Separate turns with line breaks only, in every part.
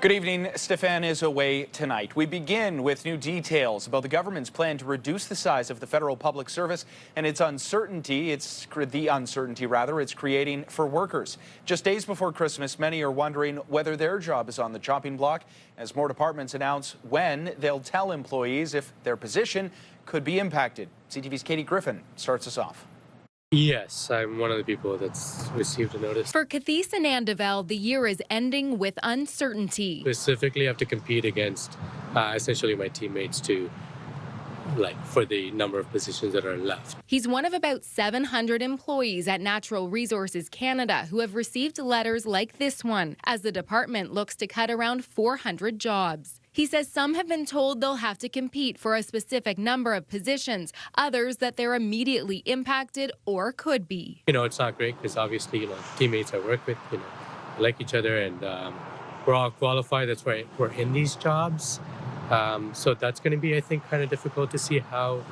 Good evening. Stefan is away tonight. We begin with new details about the government's plan to reduce the size of the federal public service and its uncertainty. It's creating for workers. Just days before Christmas, many are wondering whether their job is on the chopping block as more departments announce when they'll tell employees if their position could be impacted. CTV's Katie Griffin starts us off.
Yes, I'm one of the people that's received a notice.
For Cathese and Andevel, the year is ending with uncertainty.
Specifically, I have to compete against essentially my teammates for the number of positions that are left.
He's one of about 700 employees at Natural Resources Canada who have received letters like this one as the department looks to cut around 400 jobs. He says some have been told they'll have to compete for a specific number of positions, others that they're immediately impacted or could be.
It's not great because obviously, teammates I work with, like each other and we're all qualified. That's why we're in these jobs. So that's going to be, I think, kind of difficult to see how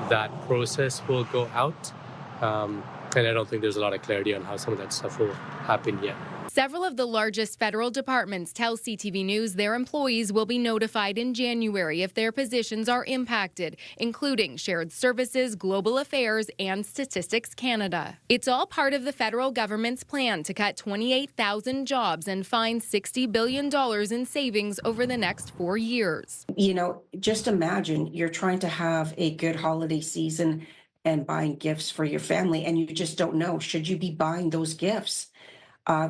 that process will go out. And I don't think there's a lot of clarity on how some of that stuff will happen yet.
Several of the largest federal departments tell CTV News their employees will be notified in January if their positions are impacted, including Shared Services, Global Affairs, and Statistics Canada. It's all part of the federal government's plan to cut 28,000 jobs and find $60 billion in savings over the next 4 years.
Just imagine you're trying to have a good holiday season and buying gifts for your family, and you just don't know, should you be buying those gifts?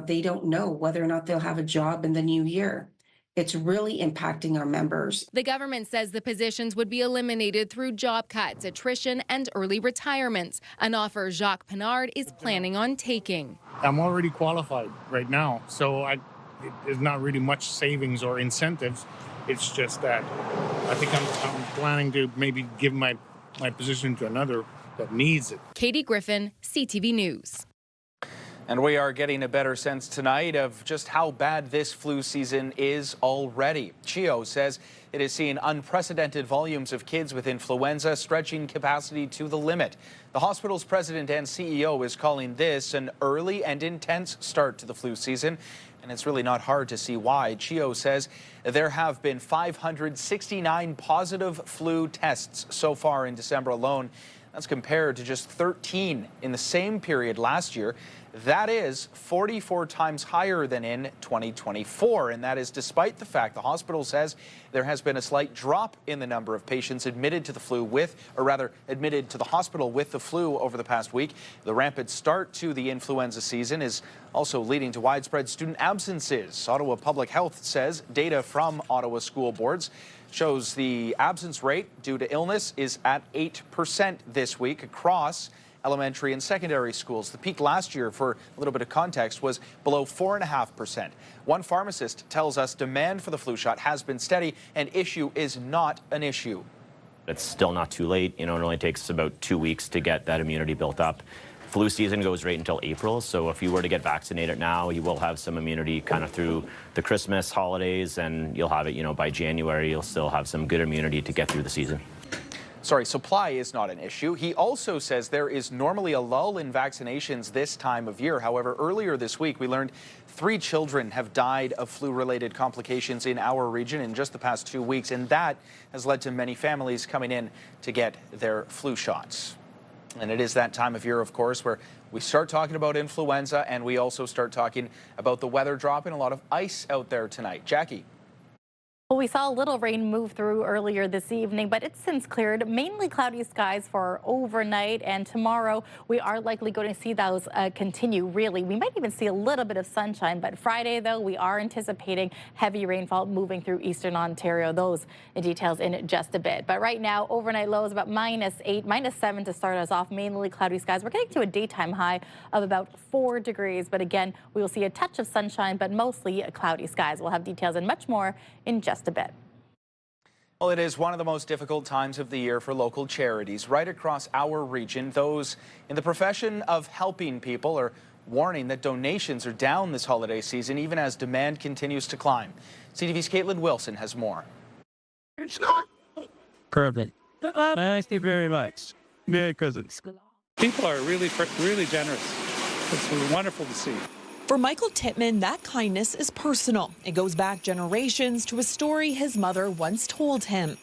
They don't know whether or not they'll have a job in the new year. It's really impacting our members.
The government says the positions would be eliminated through job cuts, attrition, and early retirements, an offer Jacques Pinard is planning on taking.
I'm already qualified right now, so there's not really much savings or incentives. It's just that I think I'm planning to maybe give my position to another that needs it.
Katie Griffin, CTV News.
And we are getting a better sense tonight of just how bad this flu season is already. CHEO says it is seeing unprecedented volumes of kids with influenza, stretching capacity to the limit. The hospital's president and CEO is calling this an early and intense start to the flu season, and it's really not hard to see why. CHEO says there have been 569 positive flu tests so far in December alone. That's compared to just 13 in the same period last year. That is 44 times higher than in 2024, and that is despite the fact the hospital says there has been a slight drop in the number of patients admitted to the hospital with the flu over the past week. The rampant start to the influenza season is also leading to widespread student absences. Ottawa Public Health says data from Ottawa school boards shows the absence rate due to illness is at 8% this week across elementary and secondary schools. The peak last year, for a little bit of context, was below 4.5%. One pharmacist tells us demand for the flu shot has been steady and issue is not an issue.
It's still not too late. It only takes about 2 weeks to get that immunity built up. Flu season goes right until April, so if you were to get vaccinated now, you will have some immunity kind of through the Christmas holidays, and you'll have it, by January, you'll still have some good immunity to get through the season.
Sorry, supply is not an issue. He also says there is normally a lull in vaccinations this time of year. However, earlier this week, we learned 3 children have died of flu-related complications in our region in just the past 2 weeks, and that has led to many families coming in to get their flu shots. And it is that time of year, of course, where we start talking about influenza, and we also start talking about the weather dropping, a lot of ice out there tonight. Jackie.
Well, we saw a little rain move through earlier this evening, but it's since cleared. Mainly cloudy skies for overnight, and tomorrow we are likely going to see those continue, really. We might even see a little bit of sunshine, but Friday, though, we are anticipating heavy rainfall moving through eastern Ontario. Those details in just a bit. But right now, overnight lows about -8, -7 to start us off. Mainly cloudy skies. We're getting to a daytime high of about 4 degrees, but again, we will see a touch of sunshine, but mostly cloudy skies. We'll have details and much more in just a bit.
Well, it is one of the most difficult times of the year for local charities right across our region. Those in the profession of helping people are warning that donations are down this holiday season, even as demand continues to climb. CTV's Caitlin Wilson has more.
Perfect. Thank you very much. Merry Christmas.
People are really generous. It's wonderful to see. For Michael Tittman, that kindness is personal. It goes back generations to a story his mother once told him.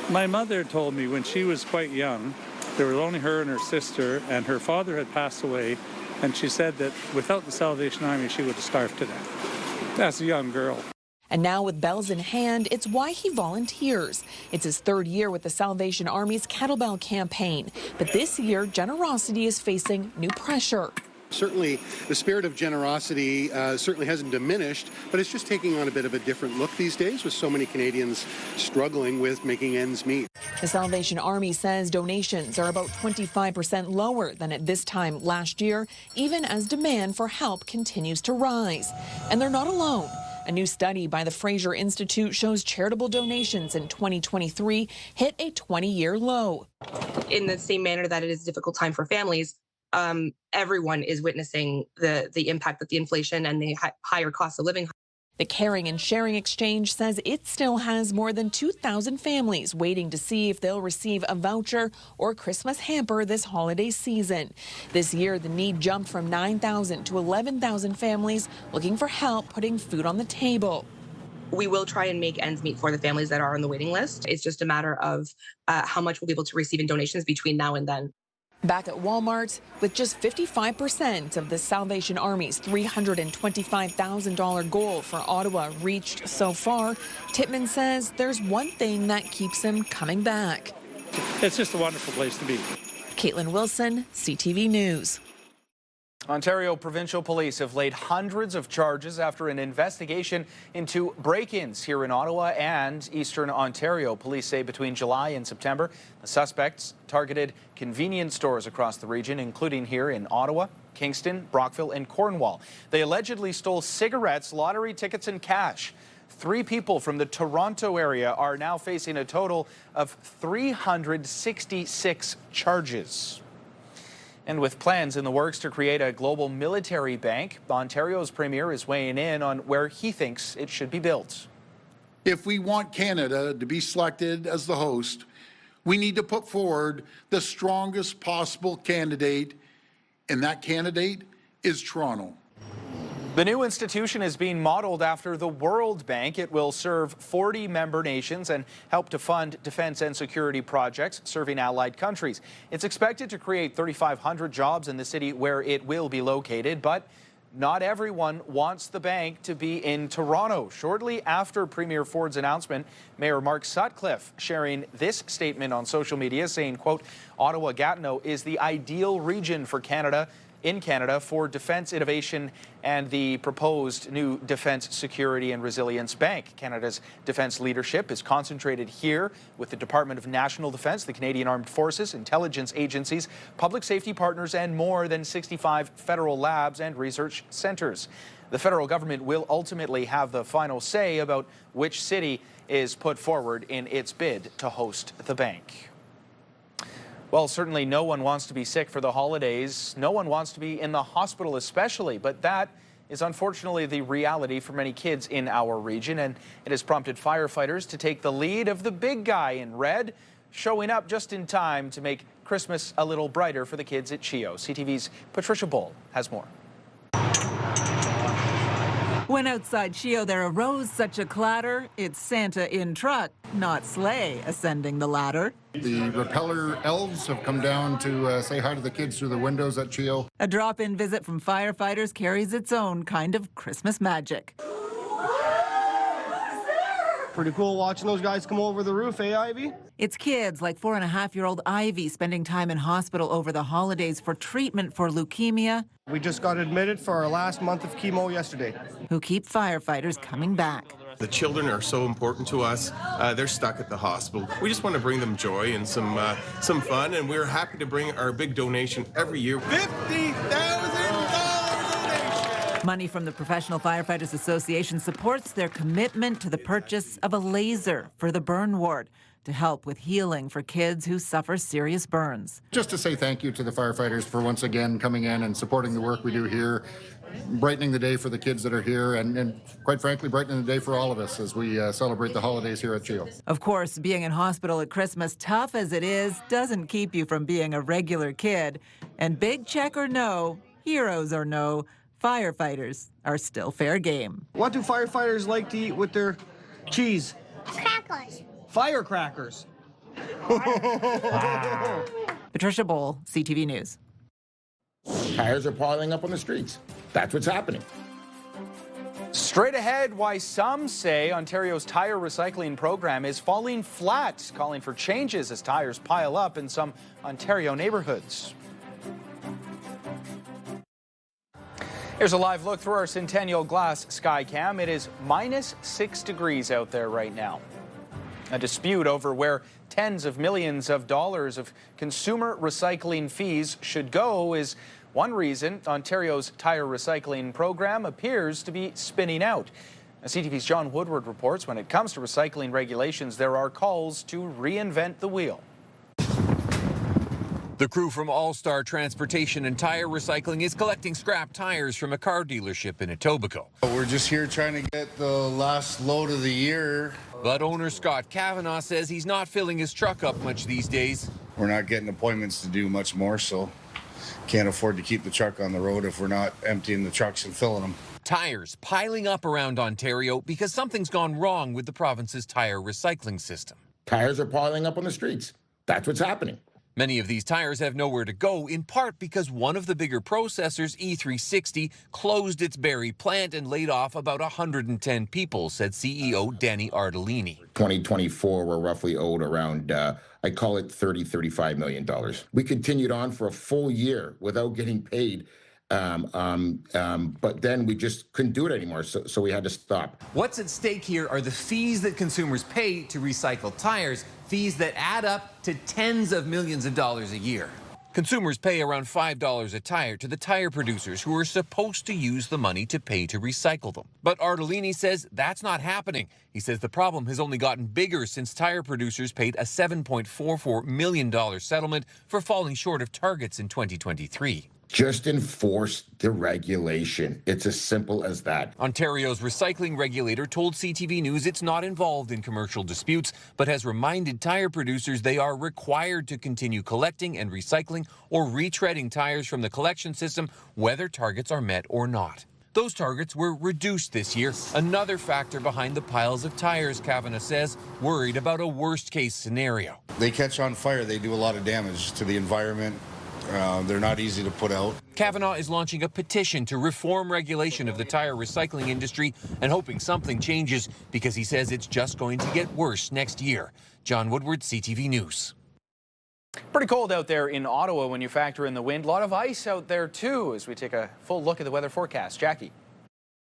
My mother told me when she was quite young, there was only her and her sister, and her father had passed away, and she said that without the Salvation Army, she would have starved to death. That's a young girl.
And now with bells in hand, it's why he volunteers. It's his third year with the Salvation Army's Kettlebell campaign. But this year, generosity is facing new pressure.
Certainly, the spirit of generosity certainly hasn't diminished, but it's just taking on a bit of a different look these days with so many Canadians struggling with making ends meet.
The Salvation Army says donations are about 25% lower than at this time last year, even as demand for help continues to rise. And they're not alone. A new study by the Fraser Institute shows charitable donations in 2023 hit a 20-year low.
In the same manner that it is a difficult time for families, everyone is witnessing the impact that the inflation and the higher cost of living.
The Caring and Sharing Exchange says it still has more than 2,000 families waiting to see if they'll receive a voucher or Christmas hamper this holiday season. This year, the need jumped from 9,000 to 11,000 families looking for help putting food on the table.
We will try and make ends meet for the families that are on the waiting list. It's just a matter of how much we'll be able to receive in donations between now and then.
Back at Walmart, with just 55% of the Salvation Army's $325,000 goal for Ottawa reached so far, Tittman says there's one thing that keeps him coming back.
It's just a wonderful place to be.
Caitlin Wilson, CTV News.
Ontario Provincial Police have laid hundreds of charges after an investigation into break-ins here in Ottawa and Eastern Ontario. Police say between July and September, the suspects targeted convenience stores across the region, including here in Ottawa, Kingston, Brockville, and Cornwall. They allegedly stole cigarettes, lottery tickets, and cash. 3 people from the Toronto area are now facing a total of 366 charges. And with plans in the works to create a global military bank, Ontario's premier is weighing in on where he thinks it should be built.
If we want Canada to be selected as the host, we need to put forward the strongest possible candidate, and that candidate is Toronto.
The new institution is being modeled after the World Bank. It will serve 40 member nations and help to fund defense and security projects serving allied countries. It's expected to create 3,500 jobs in the city where it will be located, but not everyone wants the bank to be in Toronto. Shortly after Premier Ford's announcement, Mayor Mark Sutcliffe sharing this statement on social media saying, quote, Ottawa-Gatineau is the ideal region for Canada for defense innovation and the proposed new Defense Security and Resilience Bank. Canada's defense leadership is concentrated here with the Department of National Defense, the Canadian Armed Forces, intelligence agencies, public safety partners, and more than 65 federal labs and research centers. The federal government will ultimately have the final say about which city is put forward in its bid to host the bank. Well, certainly no one wants to be sick for the holidays. No one wants to be in the hospital especially, but that is unfortunately the reality for many kids in our region, and it has prompted firefighters to take the lead of the big guy in red, showing up just in time to make Christmas a little brighter for the kids at CHEO. CTV's Patricia Bull has more.
When outside CHEO there arose such a clatter, it's Santa in truck, not sleigh, ascending the ladder.
The repeller elves have come down to say hi to the kids through the windows at CHEO.
A drop-in visit from firefighters carries its own kind of Christmas magic.
Pretty cool watching those guys come over the roof, eh, Ivy?
It's kids like 4.5-year-old Ivy spending time in hospital over the holidays for treatment for leukemia.
We just got admitted for our last month of chemo yesterday.
Who keep firefighters coming back.
The children are so important to us. They're stuck at the hospital. We just want to bring them joy and some fun, and we're happy to bring our big donation every year. $50,000 donation!
Money from the Professional Firefighters Association supports their commitment to the purchase of a laser for the burn ward to help with healing for kids who suffer serious burns.
Just to say thank you to the firefighters for once again coming in and supporting the work we do here, brightening the day for the kids that are here, and quite frankly, brightening the day for all of us as we celebrate the holidays here at CHEO.
Of course, being in hospital at Christmas, tough as it is, doesn't keep you from being a regular kid. And big check or no, heroes or no, Firefighters are still fair game.
What do firefighters like to eat with their cheese?
Crackers.
Firecrackers.
Patricia Bowl, CTV News.
Tires are piling up on the streets. That's what's happening.
Straight ahead, why some say Ontario's tire recycling program is falling flat, calling for changes as tires pile up in some Ontario neighborhoods. Here's a live look through our Centennial Glass Skycam. It is -6 degrees out there right now. A dispute over where tens of millions of dollars of consumer recycling fees should go is one reason Ontario's tire recycling program appears to be spinning out. CTV's John Woodward reports when it comes to recycling regulations, there are calls to reinvent the wheel.
The crew from All-Star Transportation and Tire Recycling is collecting scrap tires from a car dealership in Etobicoke.
We're just here trying to get the last load of the year.
But owner Scott Kavanaugh says he's not filling his truck up much these days.
We're not getting appointments to do much more, so can't afford to keep the truck on the road if we're not emptying the trucks and filling them.
Tires piling up around Ontario because something's gone wrong with the province's tire recycling system.
Tires are piling up on the streets. That's what's happening.
Many of these tires have nowhere to go, in part because one of the bigger processors, E360, closed its Barrie plant and laid off about 110 people, said CEO Danny Ardolini.
2024, we're roughly owed around, I call it $35 million. We continued on for a full year without getting paid. But then we just couldn't do it anymore, so we had to stop.
What's at stake here are the fees that consumers pay to recycle tires, fees that add up to tens of millions of dollars a year.
Consumers pay around $5 a tire to the tire producers who are supposed to use the money to pay to recycle them. But Ardolini says that's not happening. He says the problem has only gotten bigger since tire producers paid a $7.44 million settlement for falling short of targets in 2023.
Just enforce the regulation. It's as simple as that.
Ontario's recycling regulator told CTV News it's not involved in commercial disputes, but has reminded tire producers they are required to continue collecting and recycling or retreading tires from the collection system, whether targets are met or not. Those targets were reduced this year, another factor behind the piles of tires, Kavanaugh says, worried about a worst-case scenario.
They catch on fire. They do a lot of damage to the environment. They're not easy to put out.
Kavanaugh is launching a petition to reform regulation of the tire recycling industry and hoping something changes because he says it's just going to get worse next year. John Woodward, CTV News.
Pretty cold out there in Ottawa when you factor in the wind. A lot of ice out there, too, as we take a full look at the weather forecast. Jackie.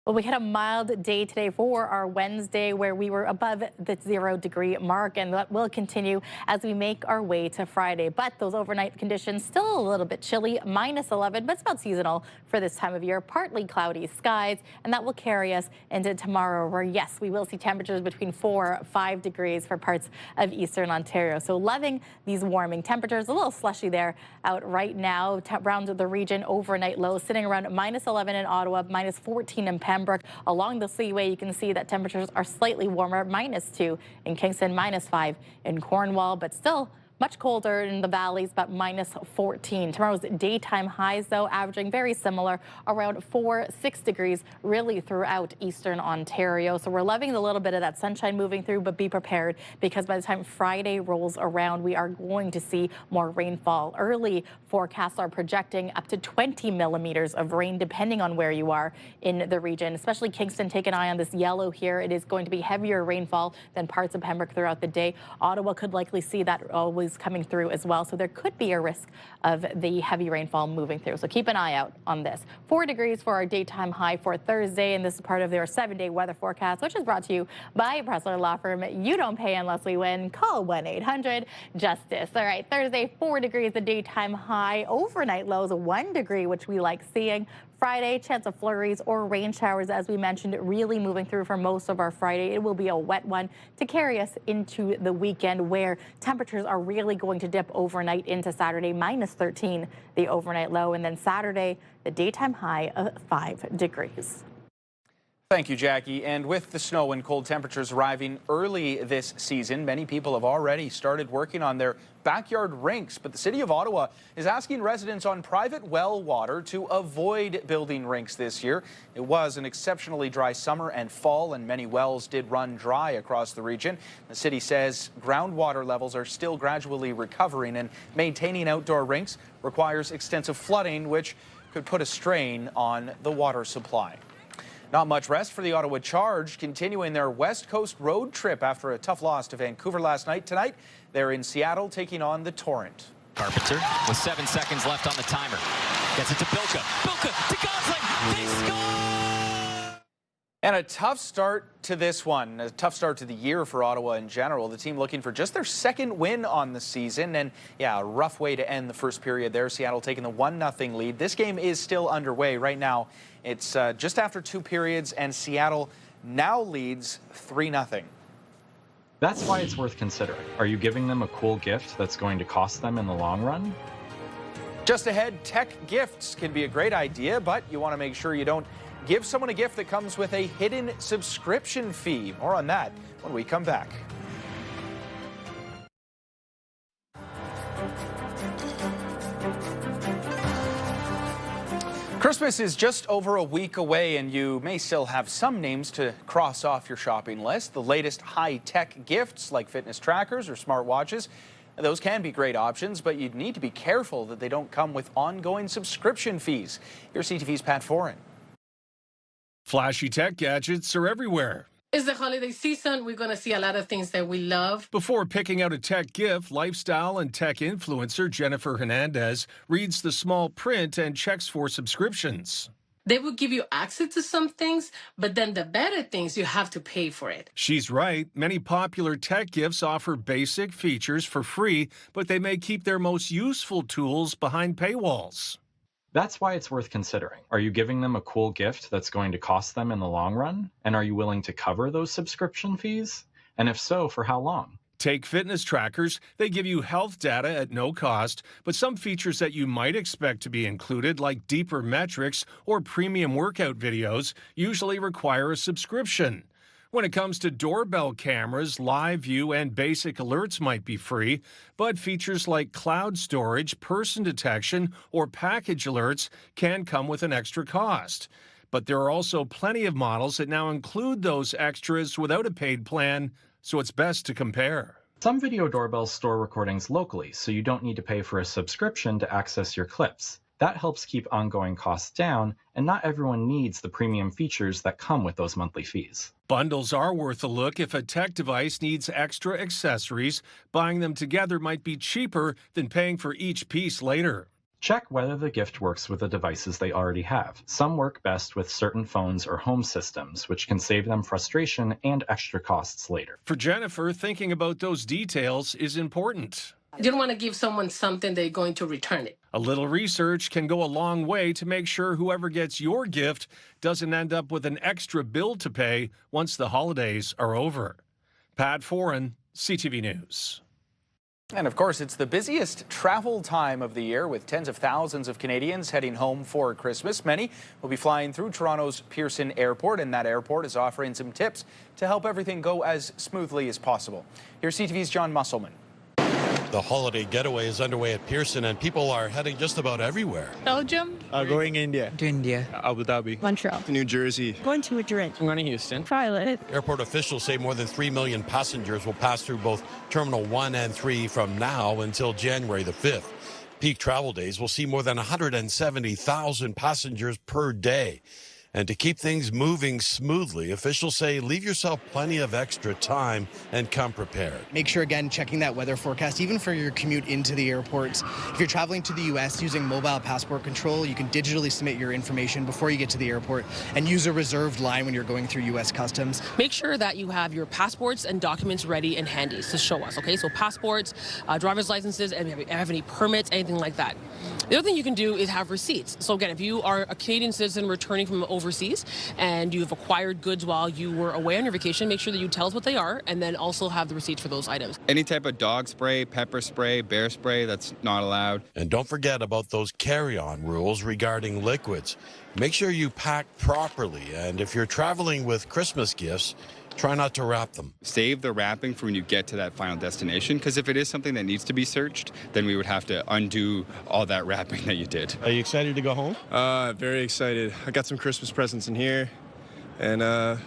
Well, we had a mild day today for our Wednesday where we were above the 0-degree mark, and that will continue as we make our way to Friday. But those overnight conditions still a little bit chilly, -11, but it's about seasonal for this time of year. Partly cloudy skies, and that will carry us into tomorrow where, yes, we will see temperatures between 4 or 5 degrees for parts of eastern Ontario. So loving these warming temperatures. A little slushy there out right now around the region. Overnight lows sitting around -11 in Ottawa, -14 in Pembroke. Along the Seaway, you can see that temperatures are slightly warmer, -2 in Kingston, -5 in Cornwall, but still much colder in the valleys, but -14. Tomorrow's daytime highs, though, averaging very similar, around 4-6 degrees, really throughout eastern Ontario. So we're loving a little bit of that sunshine moving through, but be prepared because by the time Friday rolls around, we are going to see more rainfall. Early forecasts are projecting up to 20 millimeters of rain, depending on where you are in the region, especially Kingston. Take an eye on this yellow here. It is going to be heavier rainfall than parts of Pembroke throughout the day. Ottawa could likely see that always coming through as well. So there could be a risk of the heavy rainfall moving through. So keep an eye out on this. 4 degrees for our daytime high for Thursday. And this is part of their 7-day weather forecast, which is brought to you by Pressler Law Firm. You don't pay unless we win. Call 1-800-JUSTICE. All right, Thursday, 4 degrees the daytime high. Overnight lows, 1 degree, which we like seeing. Friday, chance of flurries or rain showers, as we mentioned, really moving through for most of our Friday. It will be a wet one to carry us into the weekend where temperatures are really going to dip overnight into Saturday, -13, the overnight low. And then Saturday, the daytime high of 5 degrees.
Thank you, Jackie. And with the snow and cold temperatures arriving early this season, many people have already started working on their backyard rinks. But the City of Ottawa is asking residents on private well water to avoid building rinks this year. It was an exceptionally dry summer and fall, and many wells did run dry across the region. The city says groundwater levels are still gradually recovering, and maintaining outdoor rinks requires extensive flooding, which could put a strain on the water supply. Not much rest for the Ottawa Charge, continuing their West Coast road trip after a tough loss to Vancouver last night. Tonight, they're in Seattle taking on the Torrent.
Carpenter with 7 seconds left on the timer. Gets it to Bilka. Bilka to Gosling. They score!
And a tough start to this one, a tough start to the year for Ottawa in general. The team looking for just their second win on the season. And yeah, a rough way to end the first period there. Seattle taking the 1-0 lead. This game is still underway right now. It's just after 2 periods, and Seattle now leads 3-0.
That's why it's worth considering. Are you giving them a cool gift that's going to cost them in the long run?
Just ahead, tech gifts can be a great idea, but you want to make sure you don't give someone a gift that comes with a hidden subscription fee. More on that when we come back. Christmas is just over a week away, and you may still have some names to cross off your shopping list. The latest high-tech gifts like fitness trackers or smartwatches, those can be great options, but you need to be careful that they don't come with ongoing subscription fees. Here's CTV's Pat Foran.
Flashy tech gadgets are everywhere.
It's the holiday season. We're going to see a lot of things that we love.
Before picking out a tech gift, lifestyle and tech influencer Jennifer Hernandez reads the small print and checks for subscriptions.
They will give you access to some things, but then the better things, you have to pay for it.
She's right. Many popular tech gifts offer basic features for free, but they may keep their most useful tools behind paywalls.
That's why it's worth considering. Are you giving them a cool gift that's going to cost them in the long run? And are you willing to cover those subscription fees? And if so, for how long?
Take fitness trackers. They give you health data at no cost, but some features that you might expect to be included, like deeper metrics or premium workout videos, usually require a subscription. When it comes to doorbell cameras, live view and basic alerts might be free, but features like cloud storage, person detection, or package alerts can come with an extra cost. But there are also plenty of models that now include those extras without a paid plan, so it's best to compare.
Some video doorbells store recordings locally, so you don't need to pay for a subscription to access your clips. That helps keep ongoing costs down, and not everyone needs the premium features that come with those monthly fees.
Bundles are worth a look if a tech device needs extra accessories. Buying them together might be cheaper than paying for each piece later.
Check whether the gift works with the devices they already have. Some work best with certain phones or home systems, which can save them frustration and extra costs later.
For Jennifer, thinking about those details is important.
You don't want to give someone something they're going to return it.
A little research can go a long way to make sure whoever gets your gift doesn't end up with an extra bill to pay once the holidays are over. Pat Foran, CTV News.
And of course, it's the busiest travel time of the year, with tens of thousands of Canadians heading home for Christmas. Many will be flying through Toronto's Pearson Airport, and that airport is offering some tips to help everything go as smoothly as possible. Here's CTV's John Musselman.
The holiday getaway is underway at Pearson, and people are heading just about everywhere.
Belgium.
Going India.
To India.
Abu Dhabi.
Montreal.
To New Jersey.
Going to Madrid.
I'm going to Houston.
Charlotte.
Airport officials say more than 3 million passengers will pass through both Terminal 1 and 3 from now until January the 5th. Peak travel days will see more than 170,000 passengers per day. And to keep things moving smoothly, officials say leave yourself plenty of extra time and come prepared.
Make sure, again, checking that weather forecast, even for your commute into the airport. If you're traveling to the U.S. using mobile passport control, you can digitally submit your information before you get to the airport and use a reserved line when you're going through U.S. Customs.
Make sure that you have your passports and documents ready and handy to show us, okay? So passports, driver's licenses, and if you have any permits, anything like that. The other thing you can do is have receipts. So again, if you are a Canadian citizen returning from overseas and you've acquired goods while you were away on your vacation, make sure that you tell us what they are and then also have the receipts for those items.
Any type of dog spray, pepper spray, bear spray, that's not allowed.
And don't forget about those carry-on rules regarding liquids. Make sure you pack properly, and if you're traveling with Christmas gifts, try not to wrap them.
Save the wrapping for when you get to that final destination, because if it is something that needs to be searched, then we would have to undo all that wrapping that you did.
Are you excited to go home?
Very excited. I got some Christmas presents in here, and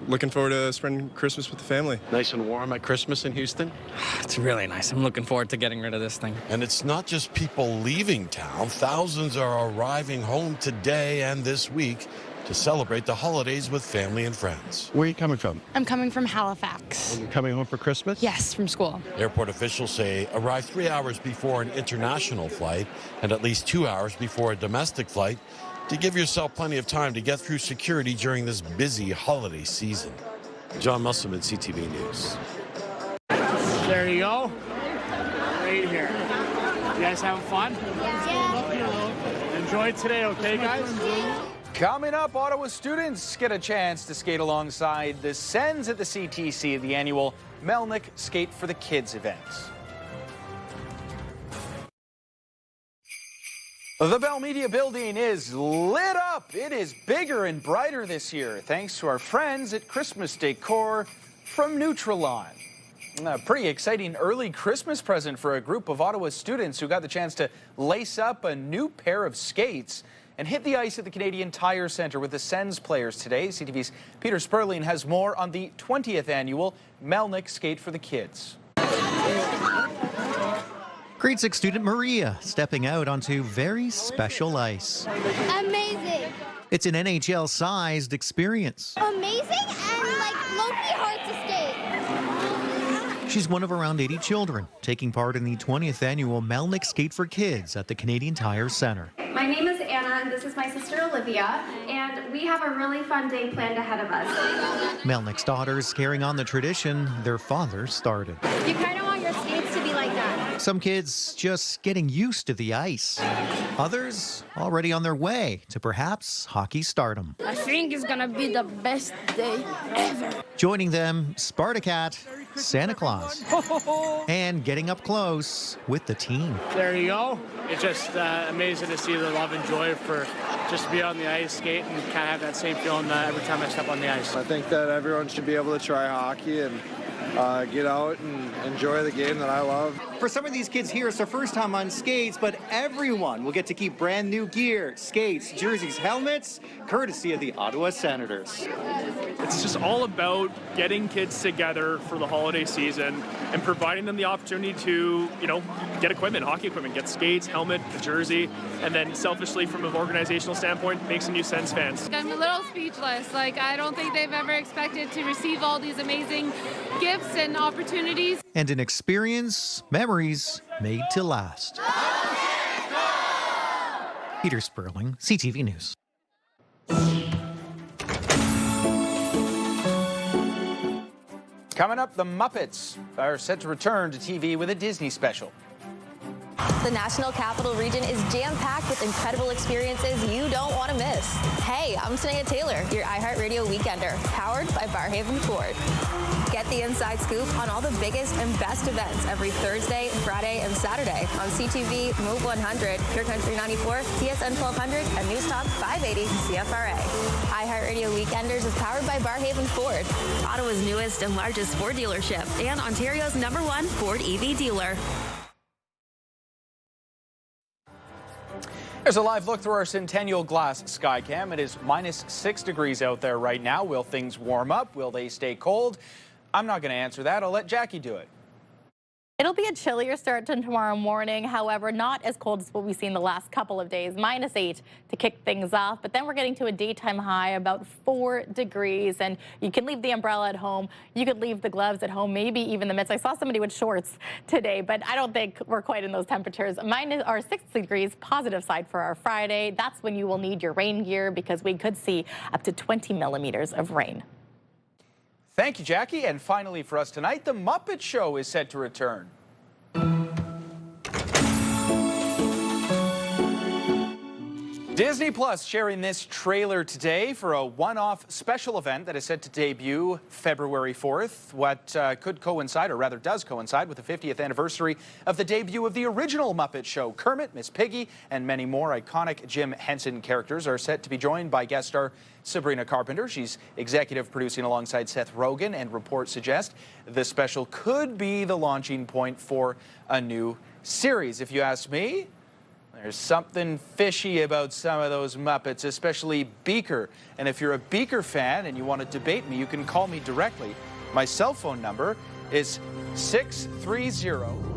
looking forward to spending Christmas with the family.
Nice and warm at Christmas in Houston?
It's really nice. I'm looking forward to getting rid of this thing.
And it's not just people leaving town. Thousands are arriving home today and this week to celebrate the holidays with family and friends.
Where are you coming from?
I'm coming from Halifax.
And you're coming home for Christmas?
Yes, from school.
Airport officials say arrive 3 hours before an international flight and at least 2 hours before a domestic flight to give yourself plenty of time to get through security during this busy holiday season. John Musselman, CTV News.
There you go. Right here. You guys having fun?
Yeah.
Enjoy today, okay, guys?
Coming up, Ottawa students get a chance to skate alongside the Sens at the CTC, the annual Melnick Skate for the Kids event. The Bell Media building is lit up. It is bigger and brighter this year, thanks to our friends at Christmas Decor from Nutrilon. A pretty exciting early Christmas present for a group of Ottawa students who got the chance to lace up a new pair of skates and hit the ice at the Canadian Tire Centre with the Sens players today. CTV's Peter Sperling has more on the 20th annual Melnick Skate for the Kids.
Grade 6 student Maria stepping out onto very special ice.
Amazing.
It's an NHL-sized experience.
Amazing and low-key hard to skate.
She's one of around 80 children taking part in the 20th annual Melnick Skate for Kids at the Canadian Tire Centre.
My name is Anna, and this is my sister Olivia, and we have a really fun day planned ahead of us.
Melnick's daughters carrying on the tradition their father started.
You kind of want your skates to be like that.
Some kids just getting used to the ice. Others already on their way to perhaps hockey stardom.
I think it's going to be the best day ever.
Joining them, Spartacat, Santa Claus, and getting up close with the team.
There you go. It's just amazing to see the love and joy for just to be on the ice, skate, and kind of have that same feeling every time I step on the ice.
I think that everyone should be able to try hockey and get out and enjoy the game that I love.
For some of these kids here, it's their first time on skates, but everyone will get to keep brand new gear, skates, jerseys, helmets, courtesy of the Ottawa Senators.
It's just all about getting kids together for the holiday season and providing them the opportunity to, get equipment, hockey equipment, get skates, helmet, a jersey, and then selfishly from an organizational standpoint, make some new Sens fans.
I'm a little speechless. I don't think they've ever expected to receive all these amazing gifts and opportunities.
And an experience, memories made to last. Peter Sperling, CTV News.
Coming up, the Muppets are set to return to TV with a Disney special.
The National Capital Region is jam-packed with incredible experiences you don't want to miss. Hey, I'm Sanaya Taylor, your iHeartRadio Weekender, powered by Barrhaven Ford. Get the inside scoop on all the biggest and best events every Thursday, Friday, and Saturday on CTV, Move 100, Pure Country 94, TSN 1200, and News Talk 580 CFRA. iHeartRadio Weekenders is powered by Barrhaven Ford, Ottawa's newest and largest Ford dealership, and Ontario's #1 Ford EV dealer.
There's a live look through our Centennial Glass Skycam. It is -6 degrees out there right now. Will things warm up? Will they stay cold? I'm not going to answer that. I'll let Jackie do it.
It'll be a chillier start to tomorrow morning. However, not as cold as what we've seen the last couple of days. -8 to kick things off. But then we're getting to a daytime high about 4 degrees. And you can leave the umbrella at home. You could leave the gloves at home, maybe even the mitts. I saw somebody with shorts today, but I don't think we're quite in those temperatures. -6 degrees, positive side for our Friday. That's when you will need your rain gear because we could see up to 20 millimeters of rain.
Thank you, Jackie. And finally for us tonight, the Muppet Show is set to return. Disney Plus sharing this trailer today for a one-off special event that is set to debut February 4th. What could coincide, or rather does coincide, with the 50th anniversary of the debut of the original Muppet Show. Kermit, Miss Piggy, and many more iconic Jim Henson characters are set to be joined by guest star Sabrina Carpenter. She's executive producing alongside Seth Rogen, and reports suggest the special could be the launching point for a new series. If you ask me, there's something fishy about some of those Muppets, especially Beaker. And if you're a Beaker fan and you want to debate me, you can call me directly. My cell phone number is 630